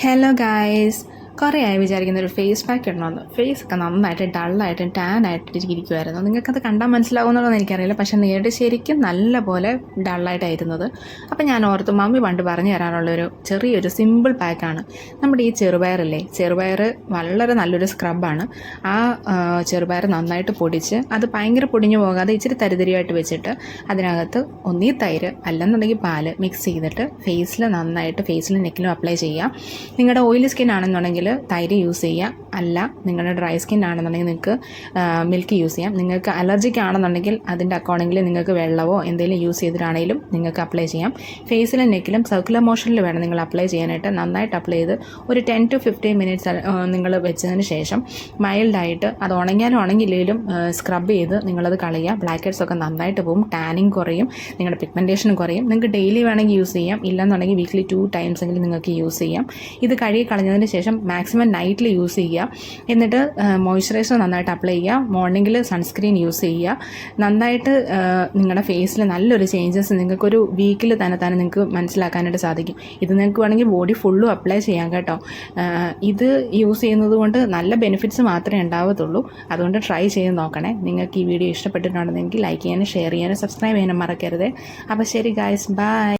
Hello guys, കുറേ ആയി വിചാരിക്കുന്ന ഒരു ഫേസ് പാക്ക് ഇടണമെന്ന്. ഫേസൊക്കെ നന്നായിട്ട് ഡള്ളായിട്ടും ടാൻ ആയിട്ട് ഇരിക്കുമായിരുന്നു. നിങ്ങൾക്കത് കണ്ടാൽ മനസ്സിലാവുന്നുള്ളതെന്ന് എനിക്കറിയില്ല, പക്ഷേ നേരിട്ട് ശരിക്കും നല്ല പോലെ ഡള്ളായിട്ടായിരുന്നത്. അപ്പം ഞാൻ ഓർത്തു മമ്മി പണ്ട് പറഞ്ഞു തരാനുള്ളൊരു ചെറിയൊരു സിമ്പിൾ പാക്കാണ്. നമ്മുടെ ഈ ചെറുപയറില്ലേ, ചെറുപയർ വളരെ നല്ലൊരു സ്ക്രബാണ്. ആ ചെറുപയർ നന്നായിട്ട് പൊടിച്ച് അത് ഭയങ്കര പൊടിഞ്ഞു പോകാതെ ഇച്ചിരി തരിതരിയായിട്ട് വെച്ചിട്ട് അതിനകത്ത് ഒന്നീ തൈര് അല്ലെന്നുണ്ടെങ്കിൽ പാല് മിക്സ് ചെയ്തിട്ട് ഫേസിലും നെക്കിലും അപ്ലൈ ചെയ്യാം. നിങ്ങളുടെ ഓയിലി സ്കിൻ ആണെന്നുണ്ടെങ്കിൽ തൈര് യൂസ് ചെയ്യാം, അല്ല നിങ്ങളുടെ ഡ്രൈ സ്കിൻ ആണെന്നുണ്ടെങ്കിൽ നിങ്ങൾക്ക് മിൽക്ക് യൂസ് ചെയ്യാം. നിങ്ങൾക്ക് അലർജിക്ക് ആണെന്നുണ്ടെങ്കിൽ അതിൻ്റെ അക്കോർഡിംഗിൽ നിങ്ങൾക്ക് വെള്ളമോ എന്തെങ്കിലും യൂസ് ചെയ്തിട്ടാണെങ്കിലും നിങ്ങൾക്ക് അപ്ലൈ ചെയ്യാം. ഫേസിലും നെക്കിലും സർക്കുലർ മോഷനിൽ വേണം നിങ്ങൾ അപ്ലൈ ചെയ്യാനായിട്ട്. നന്നായിട്ട് അപ്ലൈ ചെയ്ത് ഒരു 10 to 15 മിനിറ്റ്സ് നിങ്ങൾ വെച്ചതിന് ശേഷം മൈൽഡായിട്ട് അത് ഉണങ്ങിയില്ലെങ്കിലും സ്ക്രബ് ചെയ്ത് നിങ്ങളത് കളയുക. ബ്ലാക്ക് ഹെഡ്സ് ഒക്കെ നന്നായിട്ട് പോകും, ടാനിങ് കുറയും, നിങ്ങളുടെ പിഗ്മെൻറ്റേഷനും കുറയും. നിങ്ങൾക്ക് ഡെയിലി വേണമെങ്കിൽ യൂസ് ചെയ്യാം, ഇല്ലെന്നുണ്ടെങ്കിൽ വീക്ക്ലി 2 times എങ്കിലും നിങ്ങൾക്ക് യൂസ് ചെയ്യാം. ഇത് കഴുകി കളഞ്ഞതിന് ശേഷം മാക്സിമം നൈറ്റിൽ യൂസ് ചെയ്യുക. എന്നിട്ട് മോയ്സ്ചറൈസർ നന്നായിട്ട് അപ്ലൈ ചെയ്യുക. മോർണിംഗിൽ സൺസ്ക്രീൻ യൂസ് ചെയ്യുക. നന്നായിട്ട് നിങ്ങളുടെ ഫേസിൽ നല്ലൊരു ചേഞ്ചസ് നിങ്ങൾക്കൊരു വീക്കിൽ തന്നെ നിങ്ങൾക്ക് മനസ്സിലാക്കാനായിട്ട് സാധിക്കും. ഇത് നിങ്ങൾക്ക് വേണമെങ്കിൽ ബോഡി ഫുള്ളും അപ്ലൈ ചെയ്യാം കേട്ടോ. ഇത് യൂസ് ചെയ്യുന്നത് കൊണ്ട് നല്ല ബെനിഫിറ്റ്സ് മാത്രമേ ഉണ്ടാവത്തുള്ളൂ. അതുകൊണ്ട് ട്രൈ ചെയ്ത് നോക്കണേ. നിങ്ങൾക്ക് ഈ വീഡിയോ ഇഷ്ടപ്പെട്ടിട്ടുണ്ടെങ്കിൽ ലൈക്ക് ചെയ്യാനും ഷെയർ ചെയ്യാനും സബ്സ്ക്രൈബ് ചെയ്യാനും മറക്കരുത്. അപ്പോൾ ശരി ഗായ്സ്, ബൈ.